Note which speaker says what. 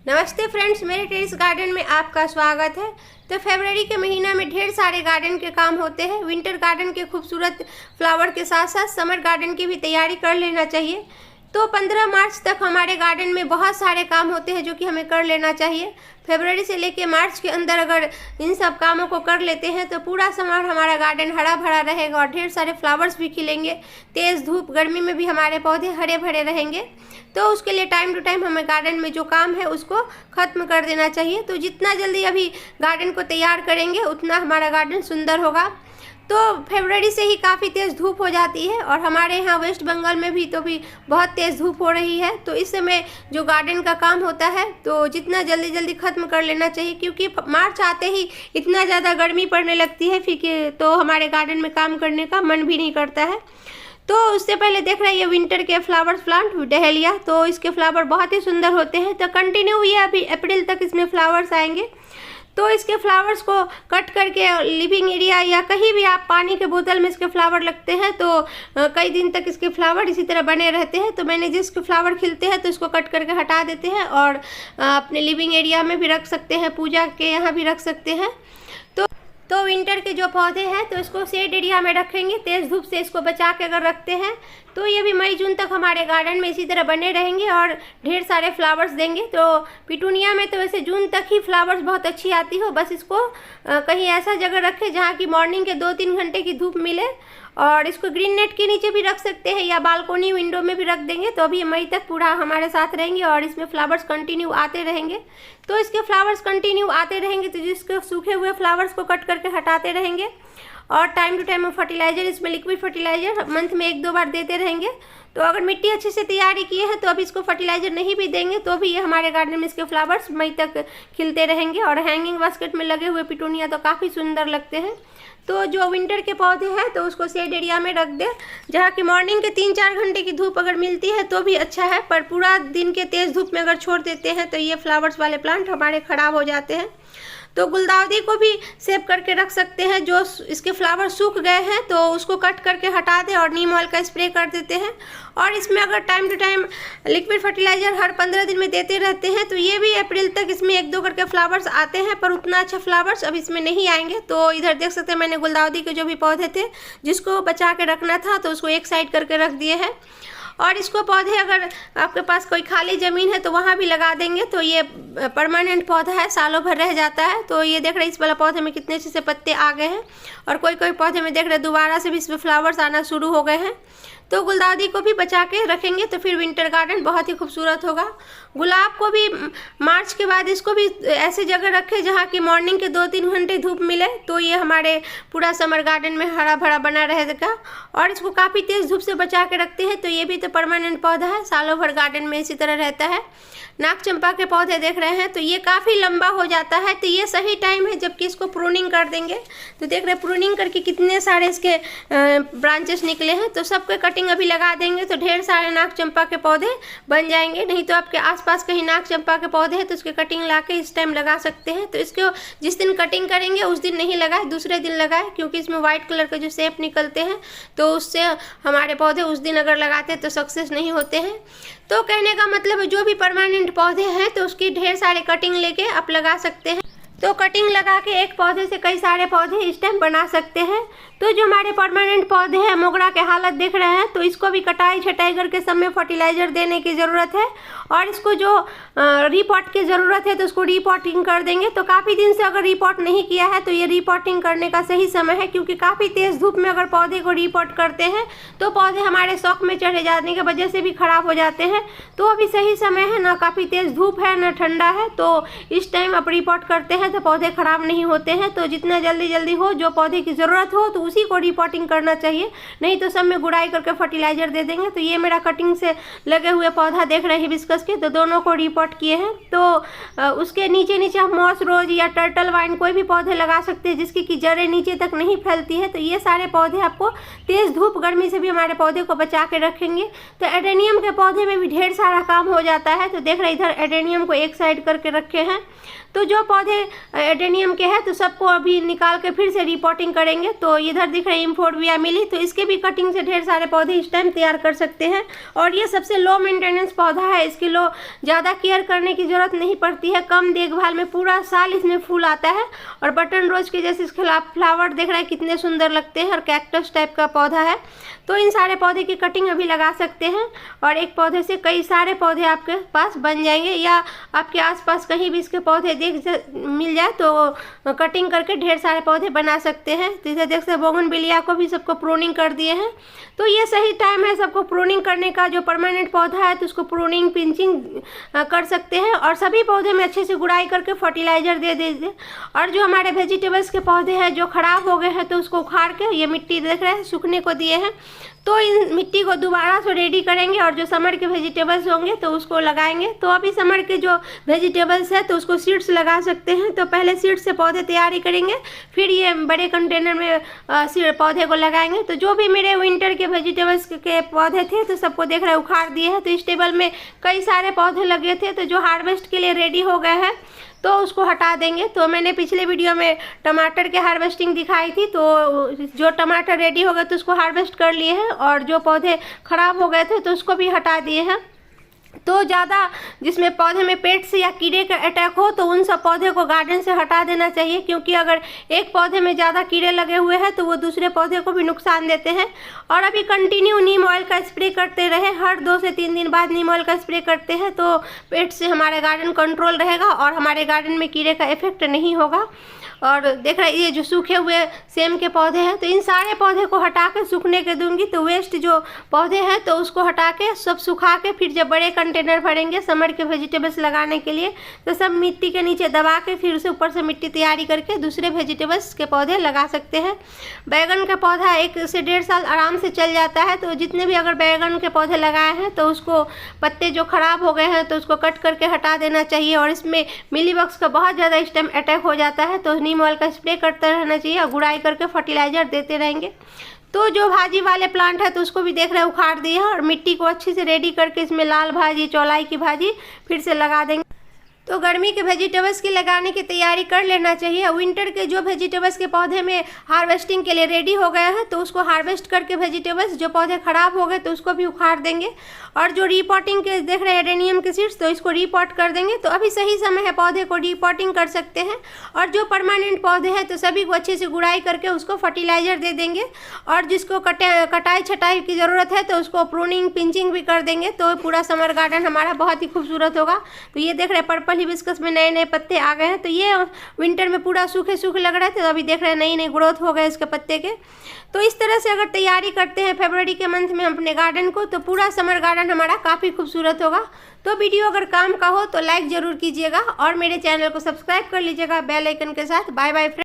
Speaker 1: नमस्ते फ्रेंड्स, मेरे terrace garden में आपका स्वागत है। तो फरवरी के महीना में ढेर सारे गार्डन के काम होते हैं। विंटर गार्डन के खूबसूरत फ्लावर के साथ साथ समर गार्डन की भी तैयारी कर लेना चाहिए। तो 15 मार्च तक हमारे गार्डन में बहुत सारे काम होते हैं जो कि हमें कर लेना चाहिए। फरवरी से लेकर मार्च के अंदर अगर इन सब कामों को कर लेते हैं तो पूरा समर हमारा गार्डन हरा भरा रहेगा और ढेर सारे फ्लावर्स भी खिलेंगे। तेज़ धूप गर्मी में भी हमारे पौधे हरे भरे रहेंगे। तो उसके लिए टाइम टू टाइम हमें गार्डन में जो काम है उसको ख़त्म कर देना चाहिए। तो जितना जल्दी अभी गार्डन को तैयार करेंगे उतना हमारा गार्डन सुंदर होगा। तो फरवरी से ही काफ़ी तेज़ धूप हो जाती है और हमारे यहाँ वेस्ट बंगाल में भी बहुत तेज़ धूप हो रही है। तो इस समय जो गार्डन का काम होता है तो जितना जल्दी ख़त्म कर लेना चाहिए, क्योंकि मार्च आते ही इतना ज़्यादा गर्मी पड़ने लगती है फिर तो हमारे गार्डन में काम करने का मन भी नहीं करता है। तो उससे पहले देख रहे हैं ये विंटर के फ्लावर्स प्लांट डहेलिया। तो इसके फ्लावर बहुत ही सुंदर होते हैं। तो कंटिन्यू ये अभी अप्रैल तक इसमें फ्लावर्स आएंगे। तो इसके फ्लावर्स को कट करके लिविंग एरिया या कहीं भी आप पानी के बोतल में इसके फ्लावर लगते हैं तो कई दिन तक इसके फ्लावर इसी तरह बने रहते हैं। तो मैंने जिसके फ्लावर खिलते हैं तो इसको कट करके हटा देते हैं और अपने लिविंग एरिया में भी रख सकते हैं, पूजा के यहाँ भी रख सकते हैं। तो विंटर के जो पौधे हैं तो इसको शेड एरिया में रखेंगे। तेज़ धूप से इसको बचा के अगर रखते हैं तो ये भी मई जून तक हमारे गार्डन में इसी तरह बने रहेंगे और ढेर सारे फ्लावर्स देंगे। तो पिटूनिया में तो वैसे जून तक ही फ्लावर्स बहुत अच्छी आती हो, बस इसको कहीं ऐसा जगह रखें जहाँ की मॉर्निंग के 2-3 घंटे की धूप मिले। और इसको ग्रीन नेट के नीचे भी रख सकते हैं या बालकोनी विंडो में भी रख देंगे तो अभी मई तक पूरा हमारे साथ रहेंगे और इसमें फ्लावर्स कंटिन्यू आते रहेंगे। तो इसके फ्लावर्स कंटिन्यू आते रहेंगे तो जिसके सूखे हुए फ्लावर्स को कट करके हटाते रहेंगे और टाइम टू टाइम फर्टिलाइज़र, इसमें लिक्विड फर्टिलाइज़र मंथ में 1-2 बार देते रहेंगे। तो अगर मिट्टी अच्छे से तैयारी किए हैं तो अभी इसको फर्टिलाइज़र नहीं भी देंगे तो भी ये हमारे गार्डन में इसके फ्लावर्स मई तक खिलते रहेंगे। और हैंगिंग बास्केट में लगे हुए पिटूनिया तो काफ़ी सुंदर लगते हैं। तो जो विंटर के पौधे हैं तो उसको शेड एरिया में रख दें जहाँ की मॉर्निंग के 3-4 घंटे की धूप अगर मिलती है तो भी अच्छा है, पर पूरा दिन के तेज़ धूप में अगर छोड़ देते हैं तो ये फ्लावर्स वाले प्लांट हमारे ख़राब हो जाते हैं। तो गुलदाउदी को भी सेव करके रख सकते हैं। जो इसके फ्लावर सूख गए हैं तो उसको कट करके हटा दें और नीम ऑयल का स्प्रे कर देते हैं। और इसमें अगर time to time liquid fertiliser हर 15 दिन में देते रहते हैं तो ये भी अप्रैल तक इसमें 1-2 करके फ्लावर्स आते हैं, पर उतना अच्छा फ्लावर्स अब इसमें नहीं आएंगे। तो इधर देख सकते हैं मैंने गुलदाउदी के जो भी पौधे थे जिसको बचा के रखना था तो उसको एक साइड करके रख दिए हैं। और इसको पौधे अगर आपके पास कोई खाली ज़मीन है तो वहाँ भी लगा देंगे तो ये परमानेंट पौधा है, सालों भर रह जाता है। तो ये देख रहे हैं इस वाला पौधे में कितने अच्छे से पत्ते आ गए हैं और कोई पौधे में देख रहे हैं दोबारा से भी इसमें फ्लावर्स आना शुरू हो गए हैं। तो गुलदाउदी को भी बचा के रखेंगे तो फिर विंटर गार्डन बहुत ही खूबसूरत होगा। गुलाब को भी मार्च के बाद इसको भी ऐसे जगह रखें जहाँ की मॉर्निंग के 2-3 घंटे धूप मिले तो ये हमारे पूरा समर गार्डन में हरा भरा बना रहेगा। और इसको काफ़ी तेज़ धूप से बचा के रखते हैं तो ये भी तो परमानेंट पौधा है, सालों भर गार्डन में इसी तरह रहता है। नाग चंपा के पौधे देख रहे हैं तो ये काफ़ी लंबा हो जाता है तो ये सही टाइम है जबकि इसको प्रूनिंग कर देंगे। तो देख रहे हैं प्रूनिंग करके कितने सारे इसके ब्रांचेस निकले हैं। तो सबके कटिंग अभी लगा देंगे तो ढेर सारे नाग चंपा के पौधे बन जाएंगे। नहीं तो आपके आसपास कहीं नाग चंपा के पौधे हैं तो उसके कटिंग ला के इस टाइम लगा सकते हैं। तो इसको जिस दिन कटिंग करेंगे उस दिन नहीं लगाए, दूसरे दिन लगाए, क्योंकि इसमें वाइट कलर के जो शेप निकलते हैं तो उससे हमारे पौधे उस दिन अगर लगाते हैं तो सक्सेस नहीं होते हैं। तो कहने का मतलब जो भी परमानेंट पौधे हैं तो उसकी ढेर सारे कटिंग लेके आप लगा सकते हैं। तो कटिंग लगा के एक पौधे से कई सारे पौधे इस टाइम बना सकते हैं। तो जो हमारे परमानेंट पौधे हैं मोगरा के हालत देख रहे हैं तो इसको भी कटाई छटाई करके सब में फर्टिलाइज़र देने की ज़रूरत है और इसको जो रीपॉट की ज़रूरत है तो उसको रीपॉटिंग कर देंगे। तो काफ़ी दिन से अगर रीपॉट नहीं किया है तो ये रीपॉटिंग करने का सही समय है, क्योंकि काफ़ी तेज़ धूप में अगर पौधे को रीपॉट करते हैं तो पौधे हमारे शौक में चढ़े जाने की वजह से भी ख़राब हो जाते हैं। तो अभी सही समय है, ना काफ़ी तेज़ धूप है ना ठंडा है, तो इस टाइम आप रीपॉट करते हैं तो पौधे ख़राब नहीं होते हैं। तो जितना जल्दी हो जो पौधे की ज़रूरत हो तो उसी को रिपोर्टिंग करना चाहिए, नहीं तो सब में गुड़ाई करके फर्टिलाइज़र दे देंगे। तो ये मेरा कटिंग से लगे हुए पौधा देख रहे हैं हिबिस्कस के, तो दोनों को रिपोर्ट किए हैं। तो उसके नीचे आप मॉस रोज या टर्टल वाइन कोई भी पौधे लगा सकते हैं जिसकी की जड़ें नीचे तक नहीं फैलती है। तो ये सारे पौधे आपको तेज़ धूप गर्मी से भी हमारे पौधे को बचा के रखेंगे। तो एडेनियम के पौधे में भी ढेर सारा काम हो जाता है। तो देख रहे इधर एडेनियम को एक साइड करके रखे हैं। तो जो पौधे एडेनियम के हैं तो सबको अभी निकाल के फिर से रिपोर्टिंग करेंगे। तो इधर दिख रहे इम्फोर्बिया मिली, तो इसके भी कटिंग से ढेर सारे पौधे इस टाइम तैयार कर सकते हैं। और ये सबसे लो मेंटेनेंस पौधा है, इसकी ज़्यादा केयर करने की ज़रूरत नहीं पड़ती है, कम देखभाल में पूरा साल इसमें फूल आता है। और बटन रोज के जैसे इसके फ्लावर देख रहे हैं कितने सुंदर लगते हैं, और कैक्टस टाइप का पौधा है। तो इन सारे पौधे की कटिंग अभी लगा सकते हैं, और एक पौधे से कई सारे पौधे आपके पास बन जाएंगे, या आपके आसपास कहीं भी इसके पौधे मिल जाए तो कटिंग करके ढेर सारे पौधे बना सकते हैं। तो इसे देख सकते बोगनविलिया को भी सबको प्रूनिंग कर दिए हैं। तो ये सही टाइम है सबको प्रूनिंग करने का। जो परमानेंट पौधा है तो उसको प्रूनिंग पिंचिंग कर सकते हैं, और सभी पौधे में अच्छे से गुड़ाई करके फर्टिलाइजर दे दीजिए। और जो हमारे वेजिटेबल्स के पौधे हैं जो ख़राब हो गए हैं तो उसको उखाड़ के, ये मिट्टी देख रहे हैं सूखने को दिए हैं, तो इन मिट्टी को दोबारा से रेडी करेंगे, और जो समर के वेजिटेबल्स होंगे तो उसको लगाएंगे। तो अभी समर के जो वेजिटेबल्स है तो उसको सीड्स लगा सकते हैं। तो पहले सीड्स से पौधे तैयारी करेंगे, फिर ये बड़े कंटेनर में पौधे को लगाएंगे। तो जो भी मेरे विंटर के वेजिटेबल्स के पौधे थे तो सबको देख रहे उखाड़ दिए हैं। तो इस टेबल में कई सारे पौधे लगे थे, तो जो हार्वेस्ट के लिए रेडी हो गए हैं तो उसको हटा देंगे। तो मैंने पिछले वीडियो में टमाटर के हार्वेस्टिंग दिखाई थी, तो जो टमाटर रेडी हो गए तो उसको हार्वेस्ट कर लिए हैं, और जो पौधे ख़राब हो गए थे तो उसको भी हटा दिए हैं। तो ज़्यादा जिसमें पौधे में पेट्स या कीड़े का अटैक हो तो उन सब पौधे को गार्डन से हटा देना चाहिए, क्योंकि अगर एक पौधे में ज़्यादा कीड़े लगे हुए हैं तो वो दूसरे पौधे को भी नुकसान देते हैं। और अभी कंटिन्यू नीम ऑयल का स्प्रे करते रहे, हर 2 से 3 दिन बाद नीम ऑयल का स्प्रे करते हैं तो पेट से हमारे गार्डन कंट्रोल रहेगा और हमारे गार्डन में कीड़े का इफेक्ट नहीं होगा। और देख रहे ये जो सूखे हुए सेम के पौधे हैं तो इन सारे पौधे को हटा के सूखने के दूंगी। तो वेस्ट जो पौधे हैं तो उसको हटा के सब सुखा के फिर जब बड़े कंटेनर भरेंगे समर के वेजिटेबल्स लगाने के लिए तो सब मिट्टी के नीचे दबा के फिर उसे ऊपर से मिट्टी तैयारी करके दूसरे वेजिटेबल्स के पौधे लगा सकते हैं। बैगन का पौधा 1 से 1.5 साल आराम से चल जाता है। तो जितने भी अगर बैगन के पौधे लगाए हैं तो उसको पत्ते जो ख़राब हो गए हैं तो उसको कट करके हटा देना चाहिए। और इसमें मिलीबग्स का बहुत ज़्यादा इस टाइम अटैक हो जाता है तो नीम ऑयल का स्प्रे करते रहना चाहिए और गुड़ाई करके फर्टिलाइजर देते रहेंगे। तो जो भाजी वाले प्लांट है तो उसको भी देख रहे हैं उखाड़ दिया और मिट्टी को अच्छे से रेडी करके इसमें लाल भाजी चौलाई की भाजी फिर से लगा देंगे। तो गर्मी के वेजिटेबल्स की लगाने की तैयारी कर लेना चाहिए। विंटर के जो वेजिटेबल्स के पौधे में हार्वेस्टिंग के लिए रेडी हो गए हैं तो उसको हार्वेस्ट करके वेजिटेबल्स जो पौधे ख़राब हो गए तो उसको भी उखाड़ देंगे। और जो रीपॉटिंग के देख रहे हैं एडेनियम के सीड्स तो इसको रीपॉट कर देंगे। तो अभी सही समय है, पौधे को रीपॉटिंग कर सकते हैं। और जो परमानेंट पौधे हैं तो सभी को अच्छे से गुड़ाई करके उसको फर्टिलाइजर दे देंगे। और जिसको कटाई छटाई की ज़रूरत है तो उसको प्रूनिंग पिंचिंग भी कर देंगे। तो पूरा समर गार्डन हमारा बहुत ही खूबसूरत होगा। तो ये देख रहे हैं पर्पल हिबिस्कस में नए नए पत्ते आ गए हैं। तो ये विंटर में पूरा सूखे सूखे लग रहे थे तो अभी देख रहे हैं नई नई ग्रोथ हो गए इसके पत्ते के। तो इस तरह से अगर तैयारी करते हैं फरवरी के मंथ में अपने गार्डन को तो पूरा समर गार्डन हमारा काफ़ी खूबसूरत होगा। तो वीडियो अगर काम का हो तो लाइक ज़रूर कीजिएगा और मेरे चैनल को सब्सक्राइब कर लीजिएगा बेल आइकन के साथ। Bye bye friends.